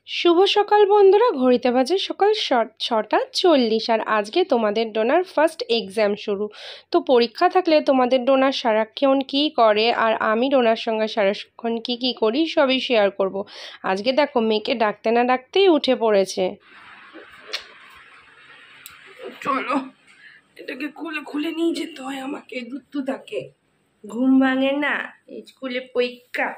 শুভ সকাল বন্ধুরা, ঘড়িতে বাজে সকাল 6:40 আর আজকে তোমাদের ডোনার ফার্স্ট এক্সাম শুরু। তো পরীক্ষা থাকলে তোমাদের ডোনার সারাক্ষণ কী করে আর আমি ডোনার সঙ্গে সারাক্ষণ কী করি সবই শেয়ার করব। আজকে দেখো মেয়েকে ডাকতে না ডাকতেই উঠে পড়েছে। চলো এটাকে খুলে নিয়ে যেতে হয় আমাকে, দুধ থাকে, ঘুম ভাঙে না, স্কুলে পরীক্ষা।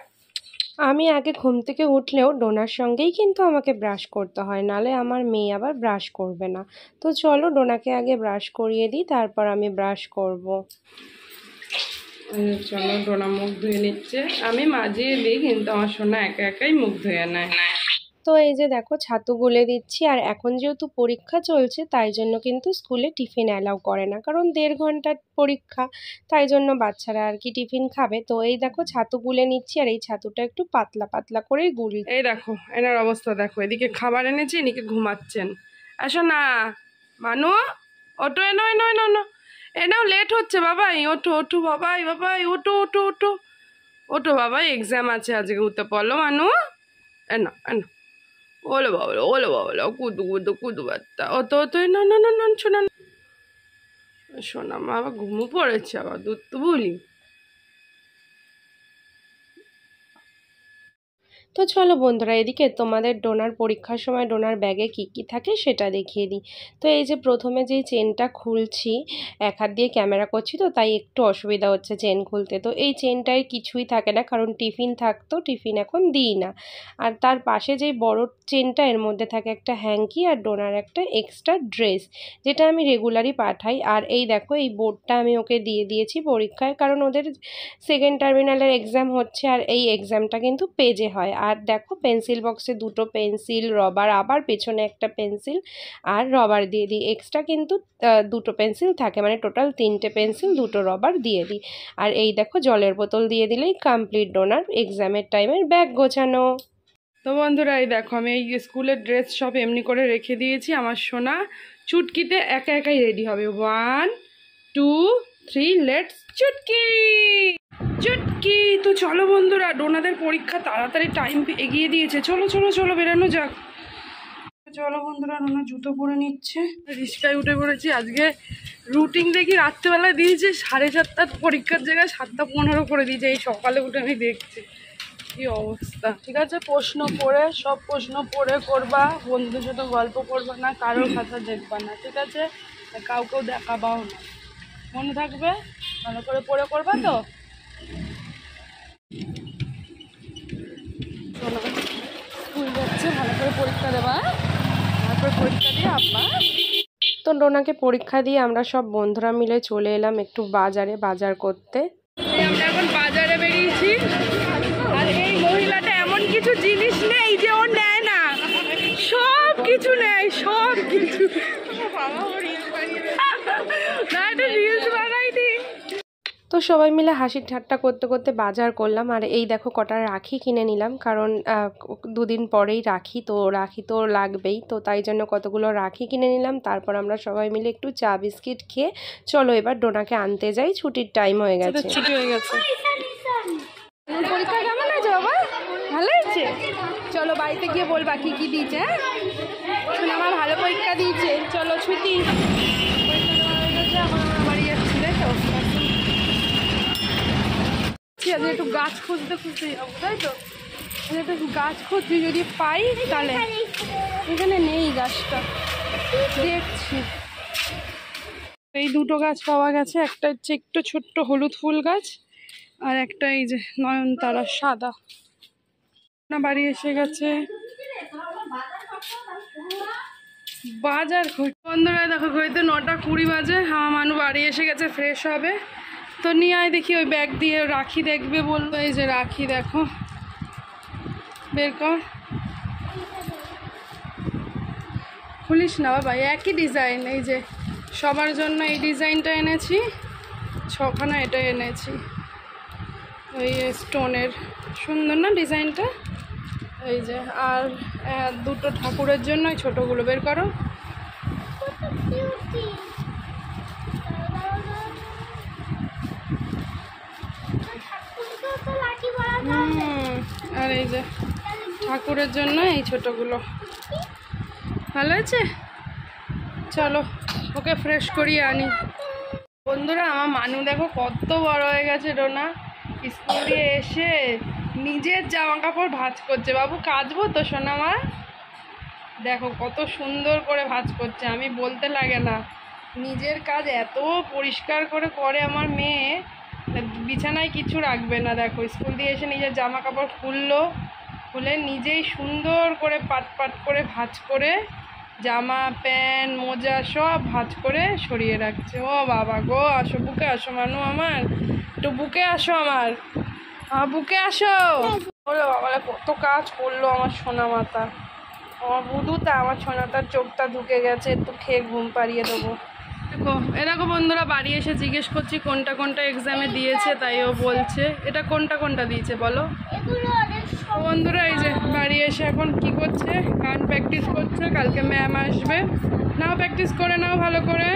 আমি আগে ঘুম থেকে উঠলেও ডোনার সঙ্গেই কিন্তু আমাকে ব্রাশ করতে হয়, নালে আমার মেয়ে আবার ব্রাশ করবে না। তো চলো ডোনাকে আগে ব্রাশ করিয়ে দিই, তারপর আমি ব্রাশ করব। চলো ডোনা মুখ ধুয়ে নিচ্ছে, আমি মাঝিয়ে দিই কিন্তু আমার সোনা একা একাই মুখ ধুয়ে নেয়। তো এই যে দেখো ছাতু গুলে দিচ্ছি, আর এখন যেহেতু পরীক্ষা চলছে তাই জন্য কিন্তু স্কুলে টিফিন অ্যালাউ করে না, কারণ 1.5 ঘন্টার পরীক্ষা, তাই জন্য বাচ্চারা আর কি টিফিন খাবে। তো এই দেখো ছাতু গুলে নিচ্ছি, আর এই ছাতুটা একটু পাতলা পাতলা করেই গুলি। এই দেখো এনার অবস্থা দেখো, এদিকে খাবার এনেছি, এদিকে ঘুমাচ্ছেন। আসো না মানু, ওটো এনো এনো এনো এনো, এনাও লেট হচ্ছে বাবাই, ওঠো ওঠো বাবাই বাবাই, ওটো ওটো ওটো ওটো বাবাই, এক্সাম আছে আজকে, উঠতে পারলো মানু, এনো এনো, ওলো বাবলো কুদু বাচ্চা, অত না না না না শোনা শোনা মা, আবার ঘুমো পড়েছে, আবার দুধ তো বলি। তো চলো বন্ধুরা, এদিকে তোমাদের ডোনার পরীক্ষার সময় ডোনার ব্যাগে কি থাকে সেটা দেখিয়ে দিই। তো এই যে প্রথমে যেই চেনটা খুলছি, এক হাত দিয়ে ক্যামেরা করছি তো তাই একটু অসুবিধা হচ্ছে চেন খুলতে। তো এই চেনটায় কিছুই থাকে না, কারণ টিফিন থাকতো, টিফিন এখন দিই না। আর তার পাশে যেই বড় চেনটা, এর মধ্যে থাকে একটা হ্যাঙ্কি আর ডোনার একটা এক্সট্রা ড্রেস, যেটা আমি রেগুলারই পাঠাই। আর এই দেখো এই বোর্ডটা আমি ওকে দিয়ে দিয়েছি পরীক্ষায়, কারণ ওদের সেকেন্ড টার্মিনালের এক্সাম হচ্ছে, আর এই এক্সামটা কিন্তু পেজে হয়। আর দেখো পেন্সিল বক্সে 2টো পেন্সিল, রবার, আবার পেছনে একটা পেন্সিল আর রবার দিয়ে দিই। এক্সট্রা কিন্তু 2টো পেন্সিল থাকে, মানে টোটাল 3টে পেন্সিল, 2টো রবার দিয়ে দিই। আর এই দেখো জলের বোতল দিয়ে দিলেই কমপ্লিট ডোনার এক্সামের টাইমের ব্যাগ গোছানো। তো বন্ধুরা এই দেখো আমি এই স্কুলের ড্রেস সব এমনি করে রেখে দিয়েছি। আমার সোনা চুটকিতে একা একাই রেডি হবে। 1 2 3 লেটস চুটকি চুটকি। তো চলো বন্ধুরা, ডোনাদের পরীক্ষা তাড়াতাড়ি টাইম এগিয়ে দিয়েছে, চলো চলো চলো বেরানো যাক। চলো বন্ধুরা, ডোনা জুতো পরে নিচ্ছে, রিস্কায় উঠে পড়েছি। আজকে রুটিন দেখি রাত্রেবেলায় দিয়েছে 7:30 পরীক্ষার জায়গায় 7:15 করে দিয়েছে। এই সকালে উঠে আমি দেখছি কি অবস্থা। ঠিক আছে, প্রশ্ন পড়ে, সব প্রশ্ন পড়ে করবা, বন্ধুদের সাথে গল্প করবা না, কারোর খাতা দেখবা না, ঠিক আছে, কাউকেও দেখাবাও না, মনে থাকবে, ভালো করে পড়ে করবা। তো স্কুল যাচ্ছে, ভালো করে পরীক্ষা দেবা, ভালো করে পরীক্ষা দিয়ে আব্বা। তো ডোনাকে পরীক্ষা দিয়ে আমরা সব বন্ধুরা মিলে চলে এলাম একটু বাজার করতে। আমরা এখন বাজারে বেরিয়েছি, আর এই মহিলাটা এমন কিছু জিনিস নেই যে ও নেয় না, সব কিছু নেয়, সব কিছু। তো সবাই মিলে হাসি ঠাট্টা করতে করতে বাজার করলাম। আর এই দেখো কটা রাখি কিনে নিলাম, কারণ 2 দিন পরেই রাখি, তো রাখি তো লাগবেই, তো তাই জন্য কতগুলো রাখি কিনে নিলাম। তারপর আমরা সবাই মিলে একটু চা বিস্কিট খেয়ে চলো এবার ডোনাকে আনতে যাই, ছুটির টাইম হয়ে গেছে, ছুটি হয়ে গেছে। পরীক্ষা কেমন হয়েছে বাবা? ভালো হয়েছে? চলো বাড়িতে গিয়ে বলবা কি দিয়েছে। আমার ভালো পরীক্ষা দিয়েছে, চলো ছুটি। এখন আমরা বাড়ি যাচ্ছি, তাই তো একটু গাছ খুঁজতে যাবো, তাই তো একটু গাছ খুঁজছি, যদি পাই তাহলে। এখানে নেই গাছটা, দেখছি। এই 2টো গাছ পাওয়া গেছে, একটা হচ্ছে একটু ছোট্ট হলুদ ফুল গাছ, আর একটা এই যে নয়নতারা সাদা। না বাড়ি এসে গেছে, বাজার বন্ধুরা দেখো ঘড়িতে 9:20 বাজে। আমার মানু বাড়ি এসে গেছে, ফ্রেশ হবে। তো নিয়ে আয় দেখি, ওই ব্যাগ দিয়ে রাখি দেখবে বললো। এই যে রাখি দেখো, বের কর, খুলিস না বাবা, একই ডিজাইন। এই যে সবার জন্য এই ডিজাইনটা এনেছি, 6খানা এটা এনেছি, ওই স্টোনের, সুন্দর না ডিজাইনটা। এই যে আর 2টো ঠাকুরের জন্য ওই ছোটোগুলো বের করো। আর এই যে ঠাকুরের জন্য এই ছোটগুলো ভালো আছে। চলো ওকে ফ্রেশ করিয়ে আনি। বন্ধুরা আমার মানু দেখো কত বড় হয়ে গেছে। ডোনা স্কুল দিয়ে এসে নিজের জামা কাপড় ভাঁজ করছে। বাবু কাচবো তো সোনা মা? দেখো কত সুন্দর করে ভাঁজ করছে, আমি বলতে লাগে না। নিজের কাজ এত পরিষ্কার করে আমার মেয়ে, বিছানায় কিছু রাখবে না। দেখো স্কুল দিয়ে এসে নিজের জামা কাপড় খুলে নিজেই সুন্দর করে পাট পাট করে ভাঁজ করে জামা প্যান্ট মোজা সব ভাঁজ করে সরিয়ে রাখছে। ও বাবা গো, আসো বুকে আসো মানু আমার, একটু বুকে আসো আমার বুকে আসো। বলো বাবা কত কাজ করলো আমার সোনা মাতা, আমার বুধুটা, আমার সোনাটার চোখটা ঢুকে গেছে, একটু খেয়ে ঘুম পাড়িয়ে দেবো। দেখো বন্ধুরা বাড়ি এসে জিজ্ঞেস করছি কোনটা কোনটা এক্সামে দিয়েছে, তাই ও বলছে এটা কোনটা কোনটা দিয়েছে বলো। বন্ধুরা এই যে বাড়ি এসে এখন কি করছে, গান প্র্যাকটিস করছে, কালকে ম্যাম আসবে। নাও প্র্যাকটিস করে নাও ভালো করে,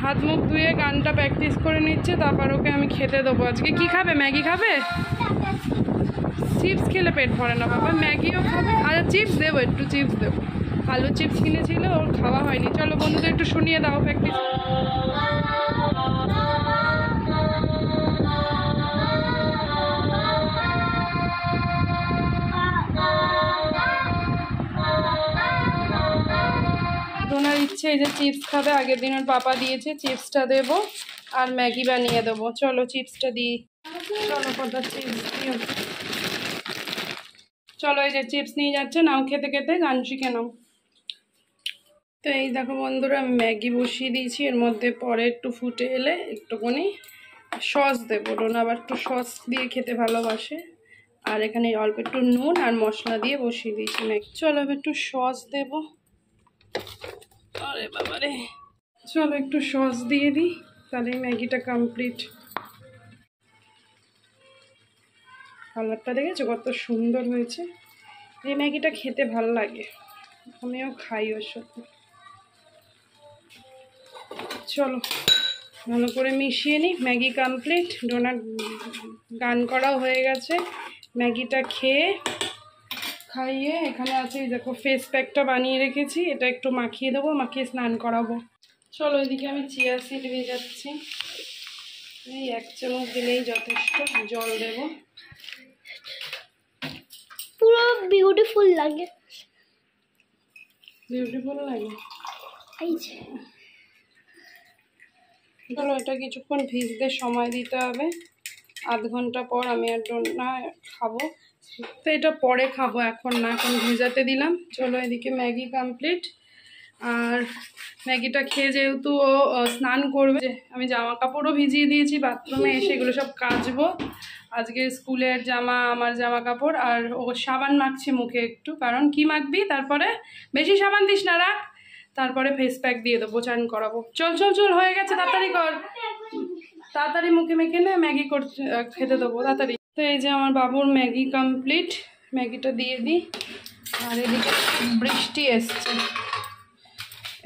হাত মুখ ধুয়ে গানটা প্র্যাকটিস করে নিচ্ছে, তারপর ওকে আমি খেতে দেবো। আজকে কি খাবে? ম্যাগি খাবে? চিপস খেলে পেট ভরে না বাবা, ম্যাগিও খাবে। আচ্ছা চিপস দেবো, একটু চিপস দেবো, আলু চিপস কিনেছিল ওর খাওয়া হয়নি। চলো বন্ধুদের একটু শুনিয়ে দাও প্র্যাকটিস। ডোনার ইচ্ছে এই যে চিপস খাবে, আগের দিন ওর পাপা দিয়েছে, চিপসটা দেবো আর ম্যাগি বানিয়ে দেবো। চলো চিপসটা দিই। চলো কথা চিপস দিও। চলো এই যে চিপস নিয়ে যাচ্ছে, নাও খেতে খেতে গান শিখে নাও। তো এই দেখো বন্ধুরা আমি ম্যাগি বসিয়ে দিয়েছি, এর মধ্যে পরে একটু ফুটে এলে একটুখানি সস দেবো। ডোনা আবার একটু সস দিয়ে খেতে ভালোবাসে, আর এখানে অল্প একটু নুন আর মশলা দিয়ে বসিয়ে দিয়েছি ম্যাগি। চলো এবার একটু সস দেবো। আরে বাবারে, চলো একটু সস দিয়ে দিই, তাহলে ম্যাগিটা কমপ্লিট। কালারটা দেখেছো কত সুন্দর হয়েছে? এই ম্যাগিটা খেতে ভালো লাগে, আমিও খাই ওর সাথে। চলো ভালো করে মিশিয়ে নিই। ম্যাগি কমপ্লিট, ডোনার গান করাও হয়ে গেছে। ম্যাগিটা খাইয়ে এখানে আছে দেখো ফেস প্যাকটা বানিয়ে রেখেছি, এটা একটু মাখিয়ে দেবো, মাখিয়ে স্নান করাবো। চলো এদিকে আমি চিয়া সিড ভেজাচ্ছি, এই 1 চামচ দিলেই যথেষ্ট। জল দেব, পুরো বিউটিফুল লাগে। বিউটিফুল লাগে। এই যে চলো এটা কিছুক্ষণ ভিজতে সময় দিতে হবে, আধ ঘন্টা পর আমি আর ডোনা খাবো। তো এটা পরে খাবো, এখন না, এখন ভেজাতে দিলাম। চলো এদিকে ম্যাগি কমপ্লিট, আর ম্যাগিটা খেয়ে যেহেতু ও স্নান করবে, আমি জামা কাপড়ও ভিজিয়ে দিয়েছি, বাথরুমে এসে এগুলো সব কাচবো। আজকে স্কুলের জামা, আমার জামা কাপড়, আর ও সাবান মাখছে মুখে একটু, কারণ কি মাখবি, তারপরে বেশি সাবান দিস না, রাখ, তারপরে ফেস প্যাক দিয়ে দেবো, চান করাবো। চল হয়ে গেছে, তাড়াতাড়ি কর, তাড়াতাড়ি মুখে মেখে নে, ম্যাগি করতে খেতে দেবো তাড়াতাড়ি। তো এই যে আমার বাবুর ম্যাগি কমপ্লিট, ম্যাগিটা দিয়ে দিই। আর এদিকে বৃষ্টি এসছে,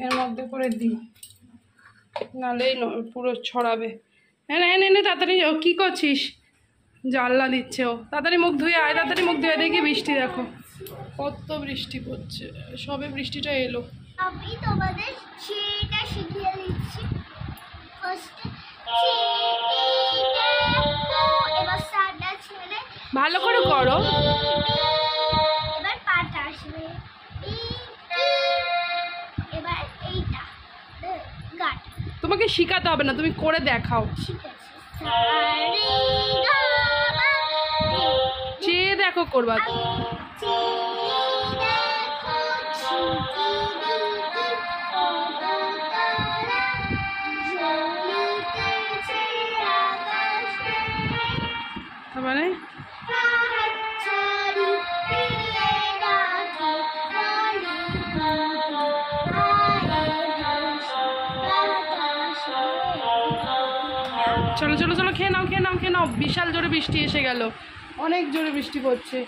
এর মধ্যে করে দিই, নাহলেই পুরো ছড়াবে। এনে তাড়াতাড়ি। ও কী করছিস? জানলা দিচ্ছে ও, তাড়াতাড়ি মুখ ধুয়ে আয়, তাড়াতাড়ি মুখ ধুয়ে। দেখি বৃষ্টি দেখো কত বৃষ্টি পড়ছে, সবে বৃষ্টিটা এলো। আমি তোমাদের চিটা শিখিয়ে দিচ্ছি। এবার সাদা ছেড়ে ভালো করে করো। এবার পাটা আসবে, এবার এইটা গাট। তোমাকে শিখাতে হবে না, তুমি করে দেখাও। ঠিক আছে, চেয়ে দেখো করবা। মানে চলো খেয়ে নাও। বিশাল জোরে বৃষ্টি এসে গেল, অনেক জোরে বৃষ্টি পড়ছে।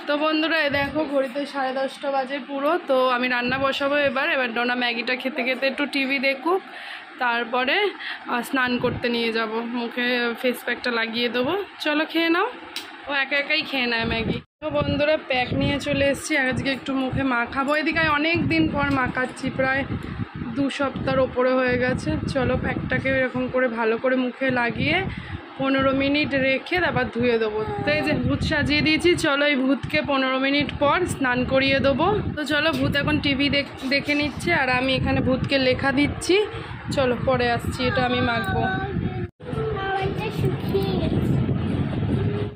তো বন্ধুরা দেখো ঘড়িতে 10:30 বাজে পুরো। তো আমি রান্না বসাবো এবার ডোনা ম্যাগিটা খেতে খেতে একটু টিভি দেখুক, তারপরে স্নান করতে নিয়ে যাব, মুখে ফেস প্যাকটা লাগিয়ে দেবো। চলো খেয়ে নাও। ও একা একাই খেয়ে নেয় ম্যাগি। তো বন্ধুরা প্যাক নিয়ে চলে এসেছি, আজকে একটু মুখে মাখাবো। এদিকে অনেক দিন পর মাখাচ্ছি, প্রায় 2 সপ্তাহর ওপরে হয়ে গেছে। চলো প্যাকটাকে এরকম করে ভালো করে মুখে লাগিয়ে 15 মিনিট রেখে তারপর ধুয়ে দেবো। তো এই যে ভূত সাজিয়ে দিয়েছি, চলো এই ভূতকে 15 মিনিট পর স্নান করিয়ে দেবো। তো চলো ভূত এখন টিভি দেখে নিচ্ছে আর আমি এখানে ভূতকে লেখা দিচ্ছি। চলো পরে আসছি, এটা আমি মাখবো।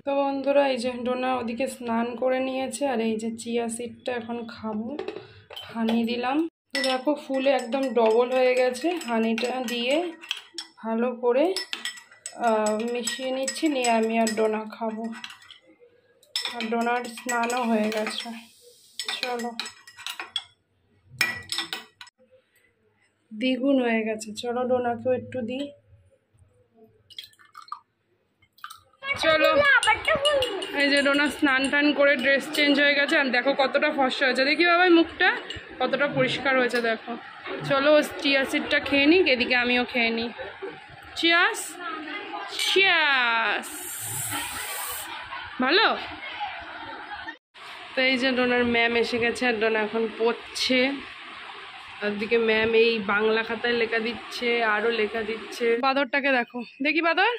তো বন্ধুরা এই যে ডোনা ওদিকে স্নান করে নিয়েছে আর এই যে চিয়া সিডটা এখন খাবো, হানি দিলাম। তো দেখো ফুলে একদম ডবল হয়ে গেছে, হানিটা দিয়ে ভালো করে মিশিয়ে নিচ্ছি, নিয়ে আমি আর ডোনা খাবো। আর ডোনার স্নানও হয়ে গেছে। চলো দ্বিগুণ হয়ে গেছে, চলো ডোনাকেও একটু দিই। চলো এই যে ডোনা স্নান টান করে ড্রেস চেঞ্জ হয়ে গেছে আর দেখো কতটা ফর্সা হয়েছে। দেখি বাবাই মুখটা কতটা পরিষ্কার হয়েছে দেখো। চলো চিয়া সিডটা খেয়ে নিক, এদিকে আমিও খেয়ে নিই। চিয়াস চিয়াস। ভালো। তো এই যে ডোনার ম্যাম এসে গেছে আর ডোনা এখন পড়ছে। আর দিকে ম্যাম এই বাংলা খাতায় লেখা দিচ্ছে, আরও লেখা দিচ্ছে। বাদরটাকে দেখো, দেখি বাদর।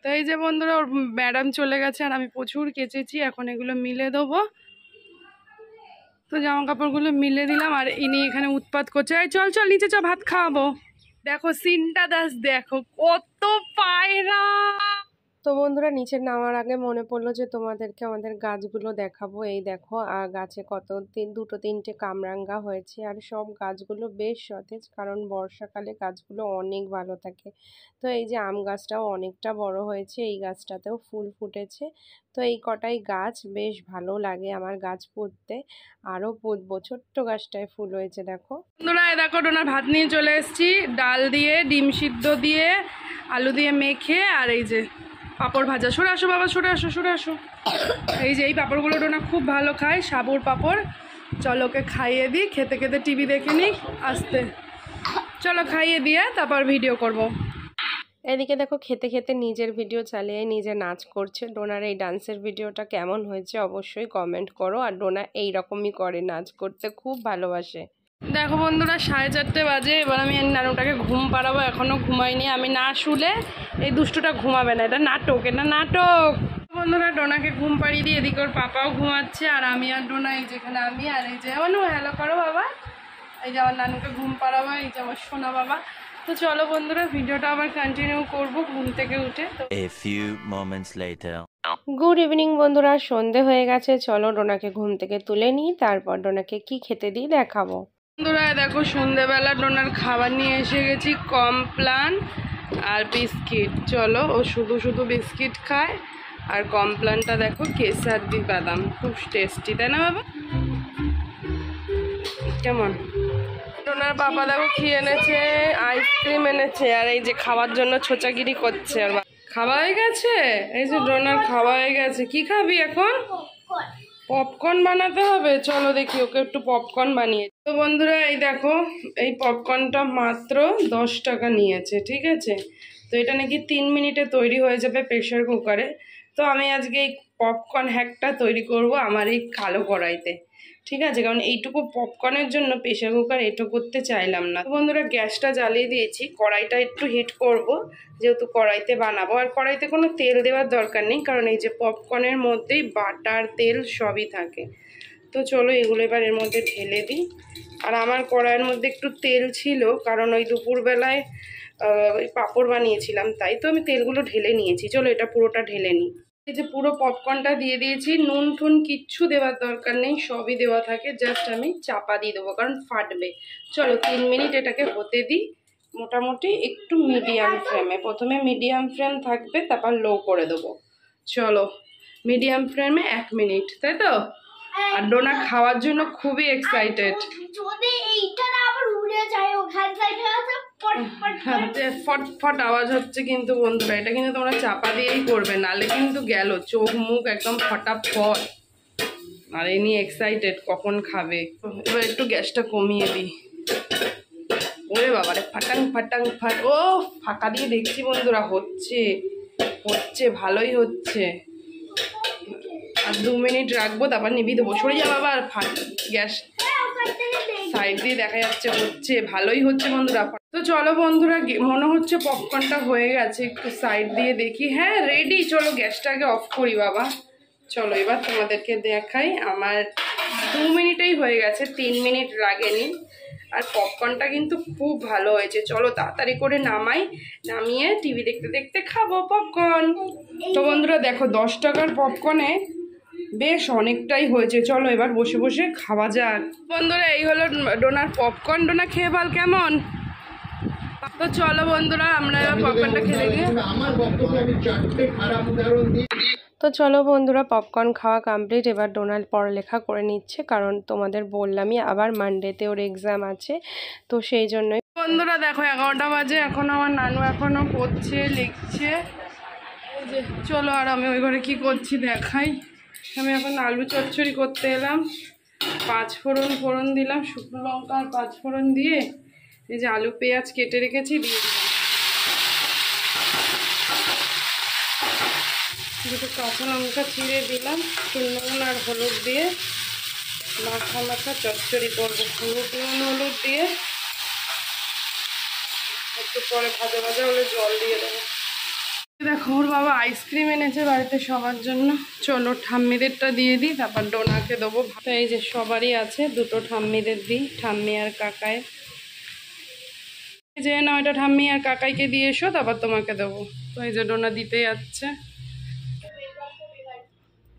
তো এই যে বন্ধুরা ওর ম্যাডাম চলে গেছে আর আমি প্রচুর কেচেছি, এখন এগুলো মিলে দেবো। তো জামা কাপড়গুলো মিলে দিলাম আর ইনি এখানে উৎপাত করছে। এই চল চল নিচে চ, ভাত খাওয়াবো। দেখো সিনটা দাস, দেখো কত পায়রা। তো বন্ধুরা নিচে নামার আগে মনে পড়লো যে তোমাদেরকে আমাদের গাছগুলো দেখাবো। এই দেখো আর গাছে কত দুটো তিনটে কামরাঙ্গা হয়েছে আর সব গাছগুলো বেশ সতেজ, কারণ বর্ষাকালে গাছগুলো অনেক ভালো থাকে। তো এই যে আম গাছটাও অনেকটা বড় হয়েছে, এই গাছটাতেও ফুল ফুটেছে। তো এই কটাই গাছ বেশ ভালো লাগে আমার গাছ পুঁততে, আরও পুঁতবো। ছোট্ট গাছটায় ফুল হয়েছে দেখো। বন্ধুরা দেখো ডোনার ভাত নিয়ে চলে এসেছি, ডাল দিয়ে ডিম সিদ্ধ দিয়ে আলু দিয়ে মেখে আর এই যে পাঁপড় ভাজা। সরে আসো বাবা, সরে আসো সরে আসো। এই যে এই পাঁপড়গুলো ডোনা খুব ভালো খায়, সাবুর পাঁপড়। চলো ওকে খাইয়ে দিই, খেতে খেতে টিভি দেখে নিই। আসতে চলো খাইয়ে দিয়ে তারপর ভিডিও করব। এদিকে দেখো খেতে খেতে নিজের ভিডিও চালিয়ে নিজে নাচ করছে। ডোনার এই ডান্সের ভিডিওটা কেমন হয়েছে অবশ্যই কমেন্ট করো। আর ডোনা এইরকমই করে, নাচ করতে খুব ভালোবাসে। দেখো বন্ধুরা 4:30 বাজে, এবার আমি নানুটাকে ঘুম পাড়াবো, এখনও ঘুমাইনি। আমি না শুলে এই দুষ্টুটা ঘুমাবে না, এটা নাটক, এটা নাটক। বন্ধুরা ডোনাকে ঘুম পাড়িয়ে দিয়ে এদিকে ওর পাপাও ঘুমাচ্ছে আর আমি আর ডোনা এই যেখানে আমি আর এই যে আমার হ্যালো করো বাবা। এই যে আমার নানুকে ঘুম পাড়াবো, এই যে আমার সোনা বাবা। তো চলো বন্ধুরা ভিডিওটা আবার কন্টিনিউ করবো ঘুম থেকে উঠে। A few moments later. Good evening বন্ধুরা, সন্ধে হয়ে গেছে। চলো ডোনাকে ঘুম থেকে তুলে নিই, তারপর ডোনাকে কি খেতে দিই দেখাবো। বন্ধুরা দেখো সন্ধেবেলা ডোনার খাবার নিয়ে এসে গেছি, কমপ্লান আর বিস্কিট। চলো ও শুধু শুধু বিস্কিট খায় আর কমপ্লানটা দেখো কেসার দি বাদাম, খুব টেস্টি তাই না বাবা? কেমন? ডোনার বাবা দেখো খেয়ে এনেছে, আইসক্রিম এনেছে আর এই যে খাওয়ার জন্য ছোচাগিরি করছে। আর খাওয়া হয়ে গেছে, এই যে ডোনার খাওয়া হয়ে গেছে। কি খাবি এখন? পপকর্ন বানাতে হবে, চলো দেখি ওকে একটু পপকর্ন বানিয়ে। তো বন্ধুরা এই দেখো এই পপকর্নটা মাত্র 10 টাকা নিয়েছে, ঠিক আছে? তো এটা নাকি 3 মিনিটে তৈরি হয়ে যাবে প্রেশার কুকারে। তো আমি আজকে এই পপকর্ন হ্যাকটা তৈরি করব আমার এই কালো কড়াইতে, ঠিক আছে? কারণ এইটুকু পপকর্নের জন্য প্রেশার কুকার এটো করতে চাইলাম না। তো বন্ধুরা গ্যাসটা জ্বালিয়ে দিয়েছি, কড়াইটা একটু হিট করব, যেহেতু কড়াইতে বানাবো। আর কড়াইতে কোনো তেল দেওয়ার দরকার নেই, কারণ এই যে পপকর্নের মধ্যেই বাটার তেল সবই থাকে। তো চলো এগুলো এবার এর মধ্যে ঢেলে দিই। আর আমার কড়াইয়ের মধ্যে একটু তেল ছিল, কারণ ওই দুপুরবেলায় ওই পাঁপড় বানিয়েছিলাম, তাই তো আমি তেলগুলো ঢেলে নিয়েছি। চলো এটা পুরোটা ঢেলে নিই। এই যে পুরো পপকর্নটা দিয়ে দিয়েছি, নুন টুন কিচ্ছু দেওয়ার দরকার নেই, সবই দেওয়া থাকে। জাস্ট আমি চাপা দিয়ে দেবো, কারণ ফাটবে। চলো 3 মিনিট এটাকে হতে দিই, মোটামুটি একটু মিডিয়াম ফ্লেমে। প্রথমে মিডিয়াম ফ্লেম থাকবে, তারপর লো করে দেবো। চলো মিডিয়াম ফ্লেমে 1 মিনিট, তাই তো? আর ডোনা খাওয়ার জন্য খুবই এক্সাইটেড। যদি এইটা না আবার উড়ে যায় ওখান থেকে ফটফট আওয়াজ হচ্ছে কিন্তু বন্ধুরা, এটা কিন্তু তোমরা চাপা দিয়েই করবে, নালে কিন্তু গেল চোখ মুখ একদম ফটাফট। আর এই নিয়ে এক্সাইটেড কখন খাবে। এবার একটু গ্যাসটা কমিয়ে দিই। ওরে বাবারে ফাটাং ফাটাং ফাট, ও ফাঁকা দিয়ে দেখছি বন্ধুরা হচ্ছে, হচ্ছে, ভালোই হচ্ছে। আর 2 মিনিট রাখবো, তারপর নিভিয়ে দেবো। সরে যা বাবা, আর গ্যাস সাইড দিয়ে দেখা যাচ্ছে হচ্ছে, ভালোই হচ্ছে বন্ধুরা। তো চলো বন্ধুরা, মনে হচ্ছে পপকর্নটা হয়ে গেছে, একটু সাইড দিয়ে দেখি। হ্যাঁ রেডি, চলো গ্যাসটাকে অফ করি বাবা। চলো এবার তোমাদেরকে দেখাই। আমার 2 মিনিটেই হয়ে গেছে, 3 মিনিট লাগেনি। আর পপকর্নটা কিন্তু খুব ভালো হয়েছে। চলো তাড়াতাড়ি করে নামাই, নামিয়ে টিভি দেখতে দেখতে খাবো পপকর্ন। তো বন্ধুরা দেখো, 10 টাকার পপকর্নে বেশ অনেকটাই হয়েছে। চলো এবার বসে বসে খাওয়া যাক। বন্ধুরা এই হলো ডোনার পপকর্ন। ডোনা খেয়ে বল কেমন। তো চলো বন্ধুরা, আমরা এবার পপকর্নটা খেয়ে নিই। তো চলো বন্ধুরা, পপকর্ন খাওয়া কমপ্লিট। এবার ডোনাল্ড পড়ালেখা করে নিচ্ছে, কারণ তোমাদের বললামই আবার মানডেতে ওর এক্সাম আছে, তো সেই জন্যই। বন্ধুরা দেখো 11টা বাজে, এখন আমার নানু এখনো পড়ছে, লিখছে। এই যে চলো, আর আমি ওই ঘরে কি করছি দেখাই। আমি এখন আলু চচ্চড়ি করতে এলাম। 5 ফোড়ন দিলাম, শুকনো লঙ্কা আর 5 ফোড়ন দিয়ে এই যে আলু পেঁয়াজ কেটে রেখেছি দিয়ে দিলাম। দুটো কাঁচা লঙ্কা চিড়ে দিলাম, নুন আর হলুদ দিয়ে মাখা চচ্চড়ি করবো। হলুদ দিয়ে একটু পরে ভাজা ভাজা হলে জল দিয়ে দেবো। দেখো ওর বাবা আইসক্রিম এনেছে বাড়িতে সবার জন্য। চলো ঠাম্মিদেরটা দিয়ে দিই, তারপর ডোনাকে দেবো। তো এই যে সবারই আছে, দুটো ঠাম্মিদের দিই, ঠাম্মি আর কাকায়। যে না, ওইটা ঠাম্মি আর কাকাইকে দিয়ে এসো, তারপর তোমাকে দেবো। তো এই যে ডোনা দিতে যাচ্ছে।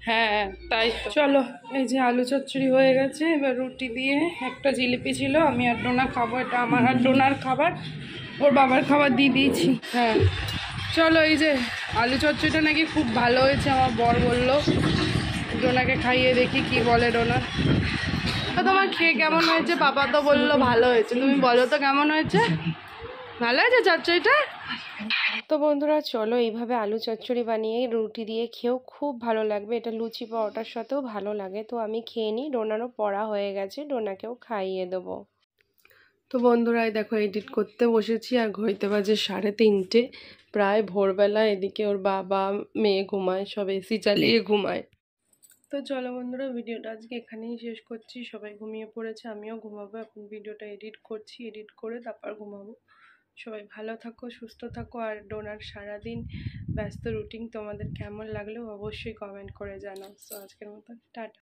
হ্যাঁ তাই তো। চলো এই যে আলু চচ্চড়ি হয়ে গেছে। এবার রুটি দিয়ে, একটা জিলিপি ছিল, আমি আর ডোনা খাবো। এটা আমার আর ডোনার খাবার, ওর বাবার খাবার দিয়ে দিয়েছি। হ্যাঁ চলো, এই যে আলু চচ্চড়িটা নাকি খুব ভালো হয়েছে, আমার বর বললো। ডোনাকে খাইয়ে দেখি কি বলে ডোনা। তোমার খেয়ে কেমন হয়েছে? পাপা তো বললো ভালো হয়েছে, তুমি বলো তো কেমন হয়েছে? ভালো হয়েছে চচ্চড়িটা? তো বন্ধুরা চলো, এইভাবে আলু চচ্চড়ি বানিয়ে রুটি দিয়ে খেয়েও খুব ভালো লাগবে। এটা লুচি পরোটার সাথেও ভালো লাগে। তো আমি খেয়ে নিই, ডোনারও পড়া হয়ে গেছে, ডোনাকেও খাইয়ে দেবো। তো বন্ধুরা দেখো, এডিট করতে বসেছি আর ঘড়িতে বাজে 3:30, প্রায় ভোরবেলা। এদিকে ওর বাবা মেয়ে ঘুমায়, সব এসি চালিয়ে ঘুমায়। তো চলো বন্ধুরা, ভিডিওটা আজকে এখানেই শেষ করছি। সবাই ঘুমিয়ে পড়েছে, আমিও ঘুমাবো। এখন ভিডিওটা এডিট করছি, এডিট করে তারপর ঘুমাবো। সবাই ভালো থাকো, সুস্থ থাকো। আর ডোনার সারাদিন ব্যস্ত রুটিন তোমাদের কেমন লাগলো অবশ্যই কমেন্ট করে জানাও। তো আজকের মতো টাটা।